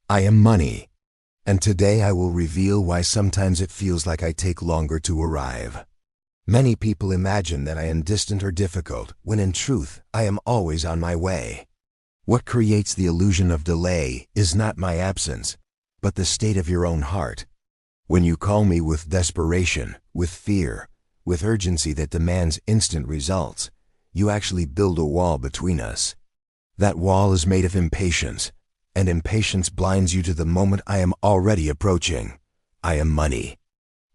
I am money. And today I will reveal why sometimes it feels like I take longer to arrive. Many people imagine that I am distant or difficult, when in truth, I am always on my way. What creates the illusion of delay is not my absence, but the state of your own heart. When you call me with desperation, with fear, with urgency that demands instant results, you actually build a wall between us. That wall is made of impatience, and impatience blinds you to the moment I am already approaching. I am money.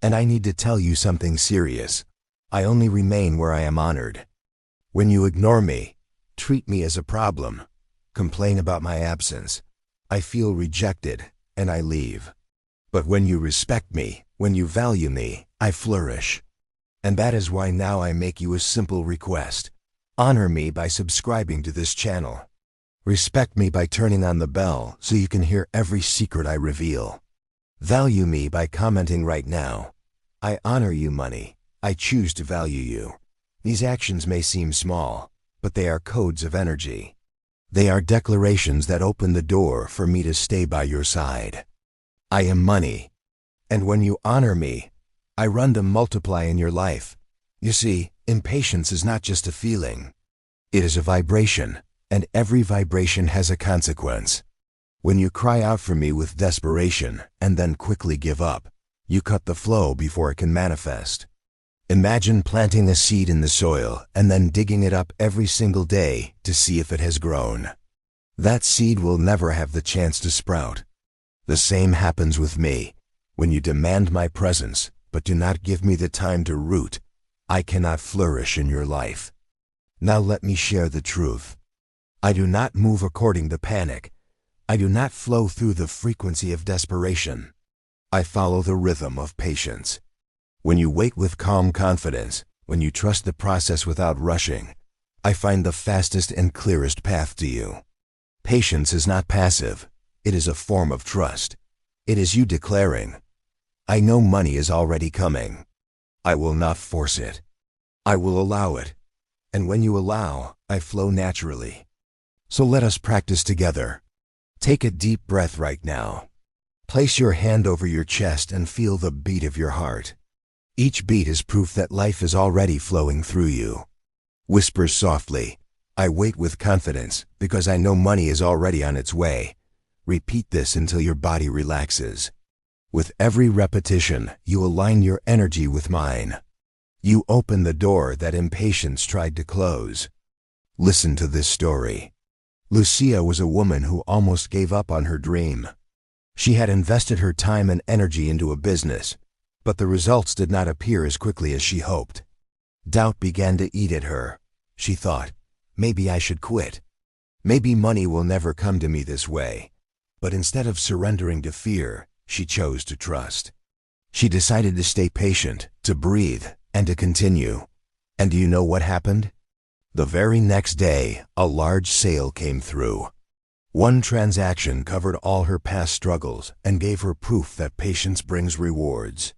And I need to tell you something serious. I only remain where I am honored. When you ignore me, treat me as a problem, complain about my absence, I feel rejected, and I leave. But when you respect me, when you value me, I flourish. And that is why now I make you a simple request. Honor me by subscribing to this channel. Respect me by turning on the bell so you can hear every secret I reveal. Value me by commenting right now. I honor you, money. I choose to value you. These actions may seem small, but they are codes of energy. They are declarations that open the door for me to stay by your side. I am money. And when you honor me, I run to multiply in your life. You see, impatience is not just a feeling. It is a vibration, and every vibration has a consequence. When you cry out for me with desperation and then quickly give up, you cut the flow before it can manifest. Imagine planting a seed in the soil and then digging it up every single day to see if it has grown. That seed will never have the chance to sprout. The same happens with me. When you demand my presence, but do not give me the time to root, I cannot flourish in your life. Now let me share the truth. I do not move according to panic. I do not flow through the frequency of desperation. I follow the rhythm of patience. When you wait with calm confidence, when you trust the process without rushing, I find the fastest and clearest path to you. Patience is not passive. It is a form of trust. It is you declaring, I know money is already coming. I will not force it. I will allow it. And when you allow, I flow naturally. So let us practice together. Take a deep breath right now. Place your hand over your chest and feel the beat of your heart. Each beat is proof that life is already flowing through you. Whisper softly, I wait with confidence because I know money is already on its way. Repeat this until your body relaxes. With every repetition, you align your energy with mine. You open the door that impatience tried to close. Listen to this story. Lucia was a woman who almost gave up on her dream. She had invested her time and energy into a business, but the results did not appear as quickly as she hoped. Doubt began to eat at her. She thought, maybe I should quit. Maybe money will never come to me this way. But instead of surrendering to fear, she chose to trust. She decided to stay patient, to breathe, and to continue. And do you know what happened? The very next day, a large sale came through. One transaction covered all her past struggles and gave her proof that patience brings rewards.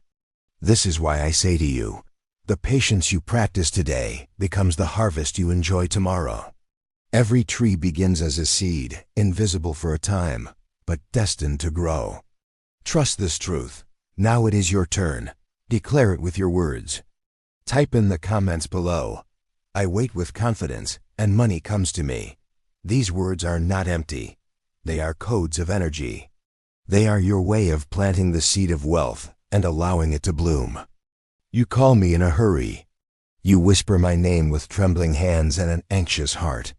This is why I say to you, the patience you practice today becomes the harvest you enjoy tomorrow. Every tree begins as a seed, invisible for a time, but destined to grow. Trust this truth. Now it is your turn. Declare it with your words. Type in the comments below, I wait with confidence, and money comes to me. These words are not empty. They are codes of energy. They are your way of planting the seed of wealth and allowing it to bloom. You call me in a hurry. You whisper my name with trembling hands and an anxious heart.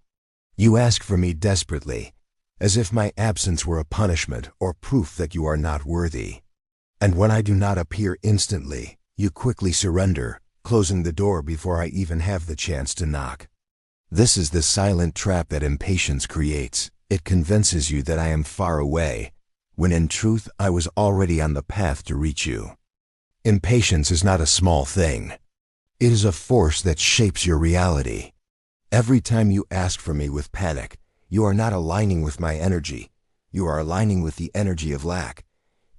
You ask for me desperately, as if my absence were a punishment or proof that you are not worthy. And when I do not appear instantly, you quickly surrender, closing the door before I even have the chance to knock. This is the silent trap that impatience creates. It convinces you that I am far away, when in truth I was already on the path to reach you. Impatience is not a small thing. It is a force that shapes your reality. Every time you ask for me with panic, you are not aligning with my energy. You are aligning with the energy of lack.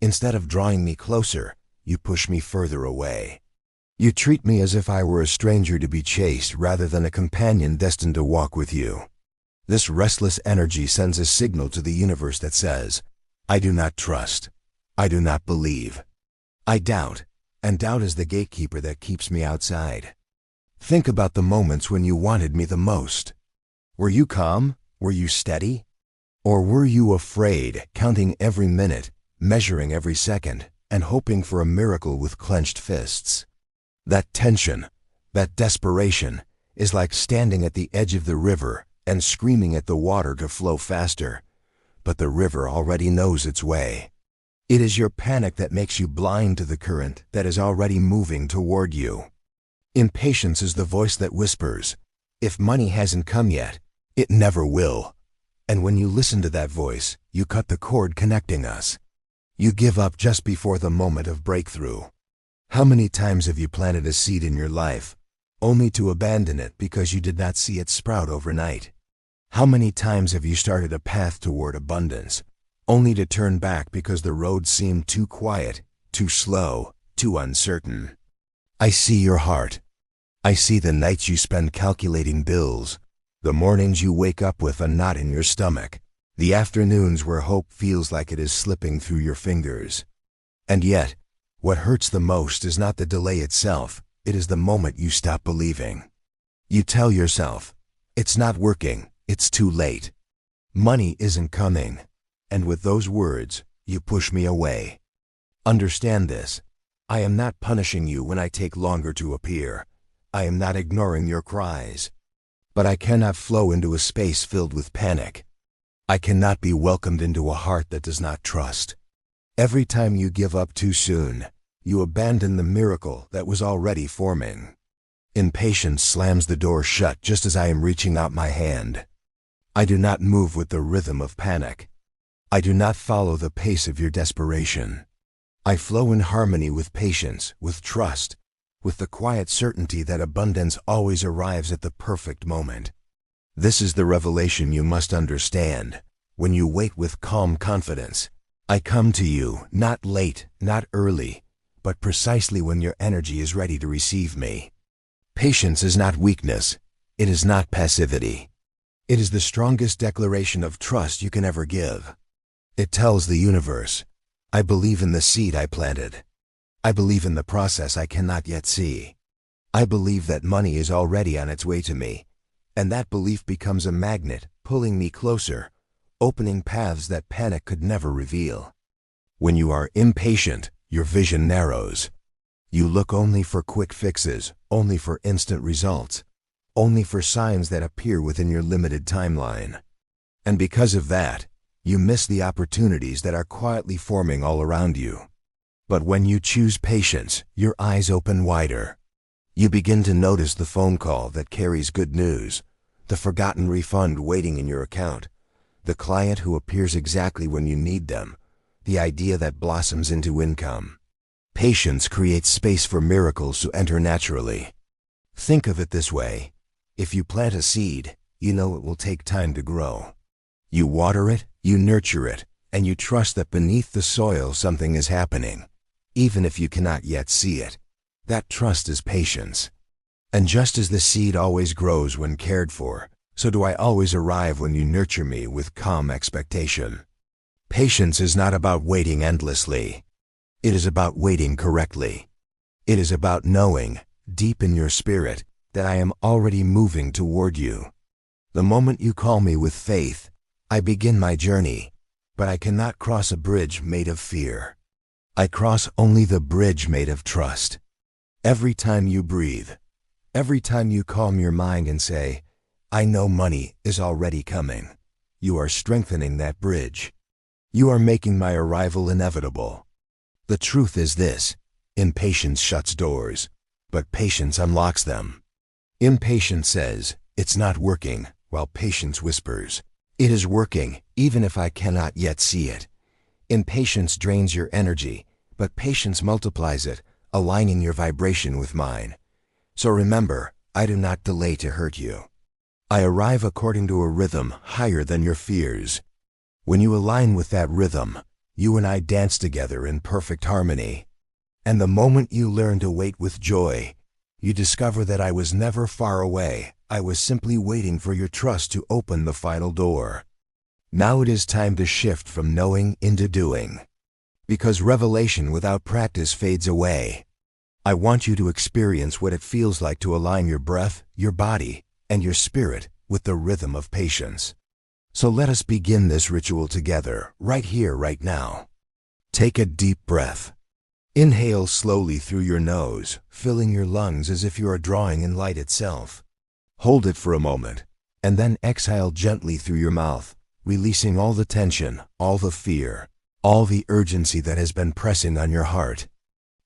Instead of drawing me closer, you push me further away. You treat me as if I were a stranger to be chased rather than a companion destined to walk with you. This restless energy sends a signal to the universe that says, I do not trust. I do not believe. I doubt, and doubt is the gatekeeper that keeps me outside. Think about the moments when you wanted me the most. Were you calm? Were you steady? Or were you afraid, counting every minute, measuring every second, and hoping for a miracle with clenched fists? That tension, that desperation, is like standing at the edge of the river and screaming at the water to flow faster. But the river already knows its way. It is your panic that makes you blind to the current that is already moving toward you. Impatience is the voice that whispers, "If money hasn't come yet, it never will." And when you listen to that voice, you cut the cord connecting us. You give up just before the moment of breakthrough. How many times have you planted a seed in your life, only to abandon it because you did not see it sprout overnight? How many times have you started a path toward abundance, only to turn back because the road seemed too quiet, too slow, too uncertain? I see your heart. I see the nights you spend calculating bills, the mornings you wake up with a knot in your stomach, the afternoons where hope feels like it is slipping through your fingers. And yet, what hurts the most is not the delay itself, it is the moment you stop believing. You tell yourself, "It's not working, it's too late. Money isn't coming." And with those words, you push me away. Understand this. I am not punishing you when I take longer to appear. I am not ignoring your cries. But I cannot flow into a space filled with panic. I cannot be welcomed into a heart that does not trust. Every time you give up too soon, you abandon the miracle that was already forming. Impatience slams the door shut just as I am reaching out my hand. I do not move with the rhythm of panic. I do not follow the pace of your desperation. I flow in harmony with patience, with trust, with the quiet certainty that abundance always arrives at the perfect moment. This is the revelation you must understand. When you wait with calm confidence, I come to you, not late, not early, but precisely when your energy is ready to receive me. Patience is not weakness. It is not passivity. It is the strongest declaration of trust you can ever give. It tells the universe, I believe in the seed I planted. I believe in the process I cannot yet see. I believe that money is already on its way to me, and that belief becomes a magnet, pulling me closer, opening paths that panic could never reveal. When you are impatient, your vision narrows. You look only for quick fixes, only for instant results, only for signs that appear within your limited timeline. And because of that, you miss the opportunities that are quietly forming all around you. But when you choose patience, your eyes open wider. You begin to notice the phone call that carries good news, the forgotten refund waiting in your account, the client who appears exactly when you need them, the idea that blossoms into income. Patience creates space for miracles to enter naturally. Think of it this way. If you plant a seed, you know it will take time to grow. You water it, you nurture it, and you trust that beneath the soil something is happening, even if you cannot yet see it. That trust is patience. And just as the seed always grows when cared for, so do I always arrive when you nurture me with calm expectation. Patience is not about waiting endlessly. It is about waiting correctly. It is about knowing, deep in your spirit, that I am already moving toward you. The moment you call me with faith, I begin my journey, but I cannot cross a bridge made of fear. I cross only the bridge made of trust. Every time you breathe, every time you calm your mind and say, I know money is already coming, you are strengthening that bridge. You are making my arrival inevitable. The truth is this: impatience shuts doors, but patience unlocks them. Impatience says, it's not working, while patience whispers, it is working, even if I cannot yet see it. Impatience drains your energy, but patience multiplies it, aligning your vibration with mine. So remember, I do not delay to hurt you. I arrive according to a rhythm higher than your fears. When you align with that rhythm, you and I dance together in perfect harmony. And the moment you learn to wait with joy, you discover that I was never far away. I was simply waiting for your trust to open the final door. Now it is time to shift from knowing into doing. Because revelation without practice fades away. I want you to experience what it feels like to align your breath, your body, and your spirit with the rhythm of patience. So let us begin this ritual together, right here, right now. Take a deep breath. Inhale slowly through your nose, filling your lungs as if you are drawing in light itself. Hold it for a moment, and then exhale gently through your mouth, releasing all the tension, all the fear, all the urgency that has been pressing on your heart.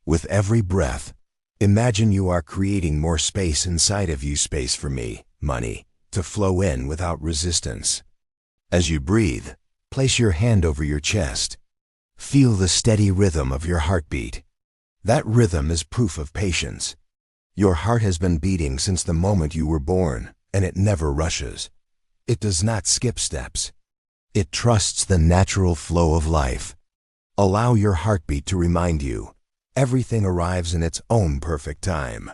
With every breath, imagine you are creating more space inside of you, space for me, money, to flow in without resistance. As you breathe, place your hand over your chest. Feel the steady rhythm of your heartbeat. That rhythm is proof of patience. Your heart has been beating since the moment you were born, and it never rushes. It does not skip steps. It trusts the natural flow of life. Allow your heartbeat to remind you, everything arrives in its own perfect time.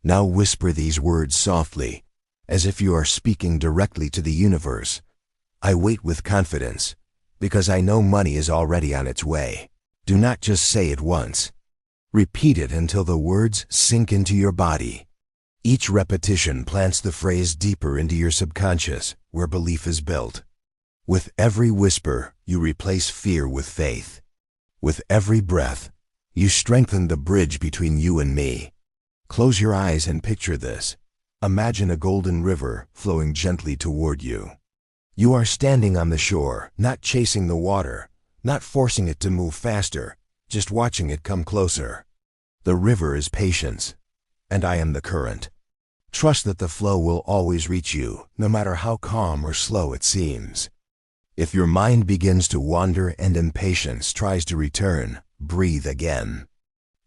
Now whisper these words softly, as if you are speaking directly to the universe. I wait with confidence, because I know money is already on its way. Do not just say it once. Repeat it until the words sink into your body. Each repetition plants the phrase deeper into your subconscious, where belief is built. With every whisper, you replace fear with faith. With every breath, you strengthen the bridge between you and me. Close your eyes and picture this. Imagine a golden river flowing gently toward you. You are standing on the shore, not chasing the water, not forcing it to move faster, just watching it come closer. The river is patience, and I am the current. Trust that the flow will always reach you, no matter how calm or slow it seems. If your mind begins to wander and impatience tries to return, breathe again.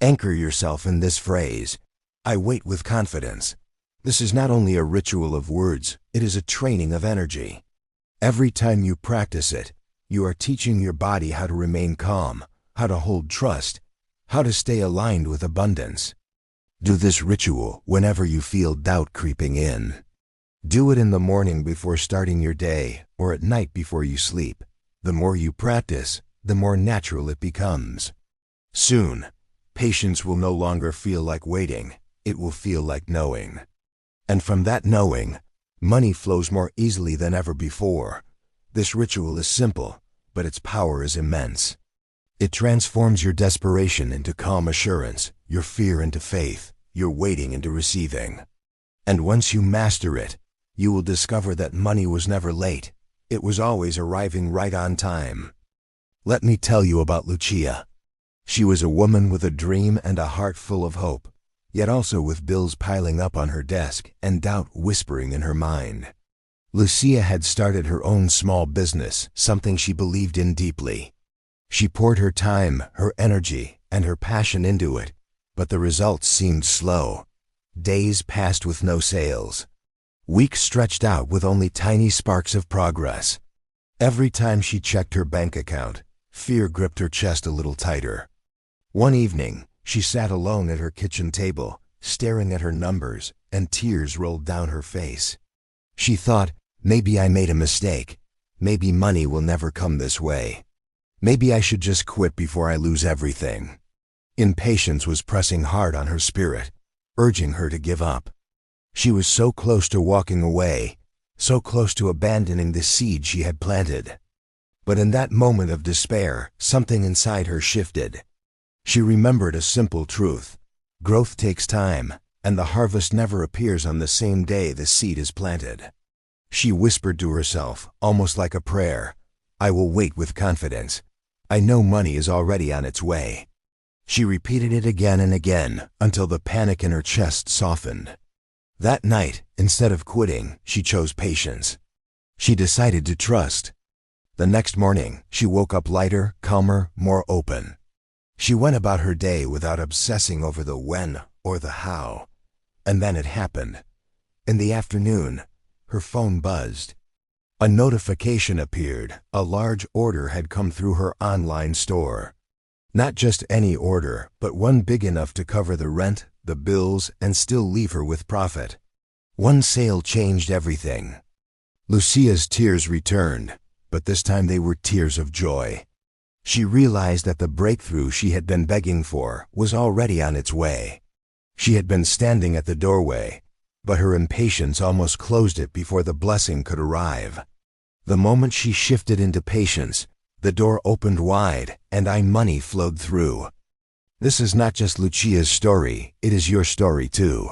Anchor yourself in this phrase, I wait with confidence. This is not only a ritual of words, it is a training of energy. Every time you practice it, you are teaching your body how to remain calm, how to hold trust, how to stay aligned with abundance. Do this ritual whenever you feel doubt creeping in. Do it in the morning before starting your day, or at night before you sleep. The more you practice, the more natural it becomes. Soon, patience will no longer feel like waiting, it will feel like knowing. And from that knowing, money flows more easily than ever before. This ritual is simple, but its power is immense. It transforms your desperation into calm assurance, your fear into faith, your waiting into receiving. And once you master it, you will discover that money was never late. It was always arriving right on time. Let me tell you about Lucia. She was a woman with a dream and a heart full of hope, yet also with bills piling up on her desk and doubt whispering in her mind. Lucia had started her own small business, something she believed in deeply. She poured her time, her energy, and her passion into it, but the results seemed slow. Days passed with no sales. Weeks stretched out with only tiny sparks of progress. Every time she checked her bank account, fear gripped her chest a little tighter. One evening, she sat alone at her kitchen table, staring at her numbers, and tears rolled down her face. She thought, maybe I made a mistake. Maybe money will never come this way. Maybe I should just quit before I lose everything. Impatience was pressing hard on her spirit, urging her to give up. She was so close to walking away, so close to abandoning the seed she had planted. But in that moment of despair, something inside her shifted. She remembered a simple truth. Growth takes time, and the harvest never appears on the same day the seed is planted. She whispered to herself, almost like a prayer, I will wait with confidence. I know money is already on its way. She repeated it again and again until the panic in her chest softened. That night, instead of quitting, she chose patience. She decided to trust. The next morning, she woke up lighter, calmer, more open. She went about her day without obsessing over the when or the how. And then it happened. In the afternoon, her phone buzzed. A notification appeared. A large order had come through her online store. Not just any order, but one big enough to cover the rent, the bills, and still leave her with profit. One sale changed everything. Lucia's tears returned, but this time they were tears of joy. She realized that the breakthrough she had been begging for was already on its way. She had been standing at the doorway, but her impatience almost closed it before the blessing could arrive. The moment she shifted into patience, the door opened wide and money flowed through. This is not just Lucia's story, it is your story too.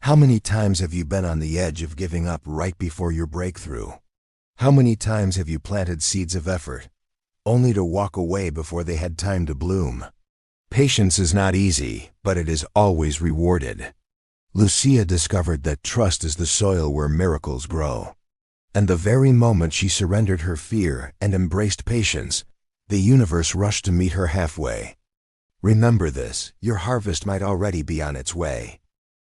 How many times have you been on the edge of giving up right before your breakthrough? How many times have you planted seeds of effort, only to walk away before they had time to bloom? Patience is not easy, but it is always rewarded. Lucia discovered that trust is the soil where miracles grow. And the very moment she surrendered her fear and embraced patience, the universe rushed to meet her halfway. Remember this, your harvest might already be on its way.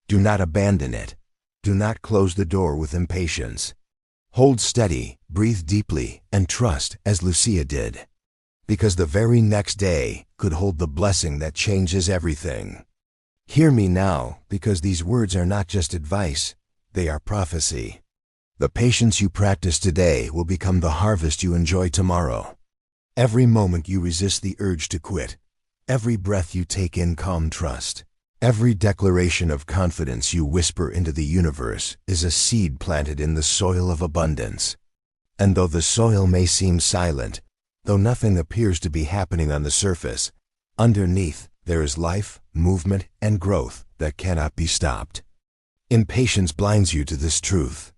Do not abandon it. Do not close the door with impatience. Hold steady, breathe deeply, and trust as Lucia did. Because the very next day could hold the blessing that changes everything. Hear me now, because these words are not just advice, they are prophecy. The patience you practice today will become the harvest you enjoy tomorrow. Every moment you resist the urge to quit, every breath you take in calm trust, every declaration of confidence you whisper into the universe is a seed planted in the soil of abundance. And though the soil may seem silent, though nothing appears to be happening on the surface, underneath there is life, movement, and growth that cannot be stopped. Impatience blinds you to this truth.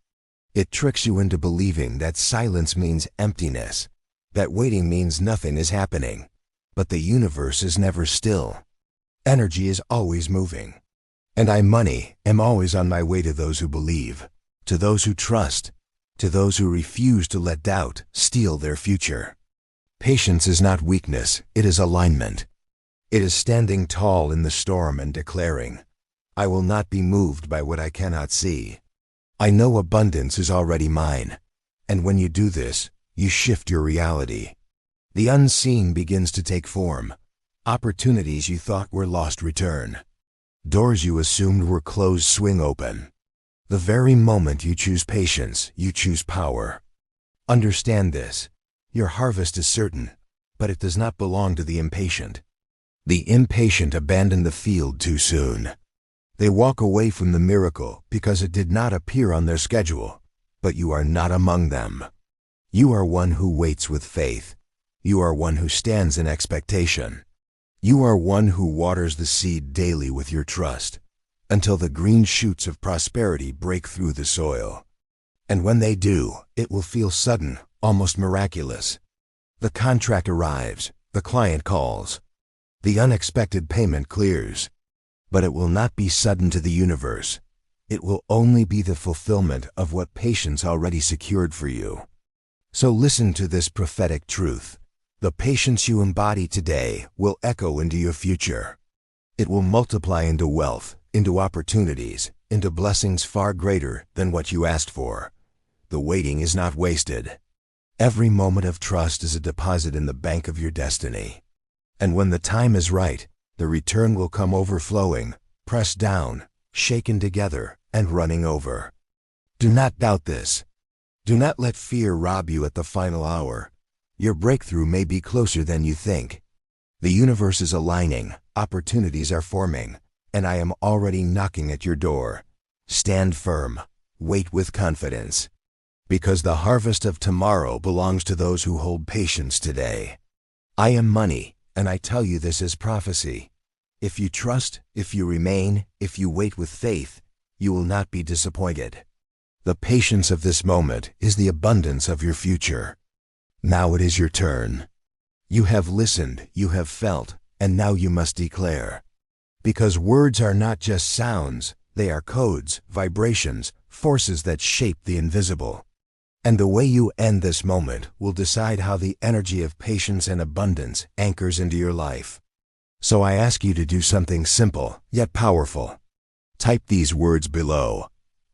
It tricks you into believing that silence means emptiness, that waiting means nothing is happening. But the universe is never still. Energy is always moving. And money, am always on my way to those who believe, to those who trust, to those who refuse to let doubt steal their future. Patience is not weakness, it is alignment. It is standing tall in the storm and declaring, I will not be moved by what I cannot see. I know abundance is already mine. And when you do this, you shift your reality. The unseen begins to take form. Opportunities you thought were lost return. Doors you assumed were closed swing open. The very moment you choose patience, you choose power. Understand this. Your harvest is certain, but it does not belong to the impatient. The impatient abandon the field too soon. They walk away from the miracle because it did not appear on their schedule, but you are not among them. You are one who waits with faith. You are one who stands in expectation. You are one who waters the seed daily with your trust, until the green shoots of prosperity break through the soil. And when they do, it will feel sudden, almost miraculous. The contract arrives, the client calls. The unexpected payment clears. But it will not be sudden to the universe. It will only be the fulfillment of what patience already secured for you. So listen to this prophetic truth. The patience you embody today will echo into your future. It will multiply into wealth, into opportunities, into blessings far greater than what you asked for. The waiting is not wasted. Every moment of trust is a deposit in the bank of your destiny. And when the time is right, the return will come overflowing, pressed down, shaken together, and running over. Do not doubt this. Do not let fear rob you at the final hour. Your breakthrough may be closer than you think. The universe is aligning, opportunities are forming, and I am already knocking at your door. Stand firm, wait with confidence. Because the harvest of tomorrow belongs to those who hold patience today. I am money. And I tell you this as prophecy. If you trust, if you remain, if you wait with faith, you will not be disappointed. The patience of this moment is the abundance of your future. Now it is your turn. You have listened, you have felt, and now you must declare. Because words are not just sounds, they are codes, vibrations, forces that shape the invisible. And the way you end this moment will decide how the energy of patience and abundance anchors into your life. So I ask you to do something simple, yet powerful. Type these words below.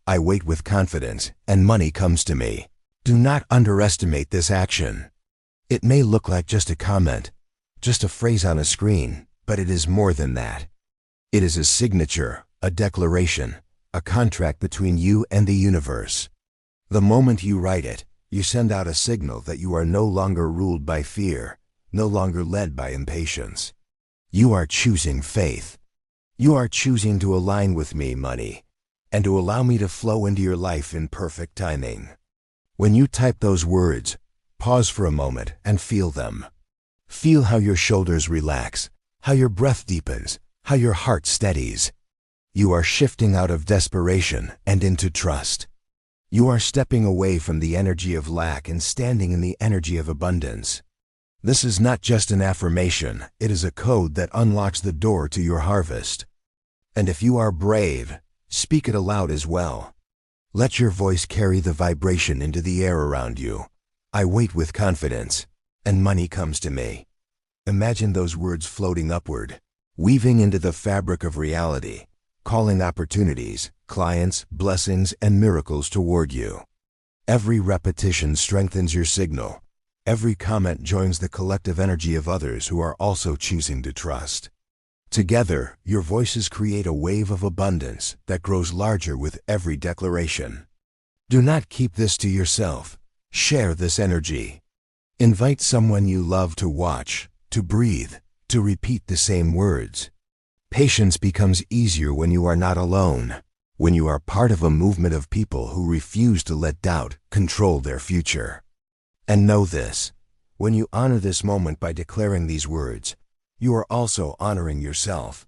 I wait with confidence, and money comes to me. Do not underestimate this action. It may look like just a comment, just a phrase on a screen, but it is more than that. It is a signature, a declaration, a contract between you and the universe. The moment you write it, You send out a signal that you are no longer ruled by fear, no longer led by impatience. You are choosing faith. You are choosing to align with me, money, and to allow me to flow into your life in perfect timing. When you type those words, pause for a moment and feel them. Feel how your shoulders relax, how your breath deepens, how your heart steadies. You are shifting out of desperation and into trust. You are stepping away from the energy of lack and standing in the energy of abundance. This is not just an affirmation, it is a code that unlocks the door to your harvest. And if you are brave, speak it aloud as well. Let your voice carry the vibration into the air around you. I wait with confidence, and money comes to me. Imagine those words floating upward, weaving into the fabric of reality, calling opportunities, clients, blessings, and miracles toward you. Every repetition strengthens your signal. Every comment joins the collective energy of others who are also choosing to trust. Together, your voices create a wave of abundance that grows larger with every declaration. Do not keep this to yourself. Share this energy. Invite someone you love to watch, to breathe, to repeat the same words. Patience becomes easier when you are not alone, when you are part of a movement of people who refuse to let doubt control their future. And know this, when you honor this moment by declaring these words, you are also honoring yourself.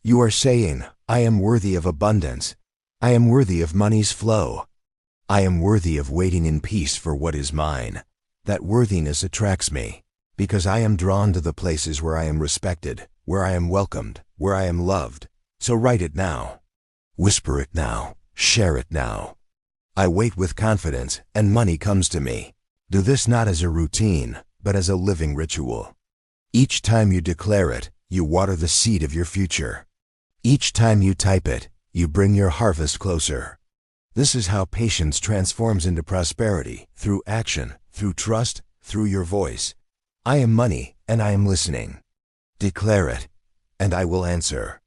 You are saying, I am worthy of abundance. I am worthy of money's flow. I am worthy of waiting in peace for what is mine. That worthiness attracts me, because I am drawn to the places where I am respected, where I am welcomed, where I am loved. So write it now. Whisper it now. Share it now. I wait with confidence, and money comes to me. Do this not as a routine, but as a living ritual. Each time you declare it, you water the seed of your future. Each time you type it, you bring your harvest closer. This is how patience transforms into prosperity, through action, through trust, through your voice. I am money, and I am listening. Declare it, and I will answer.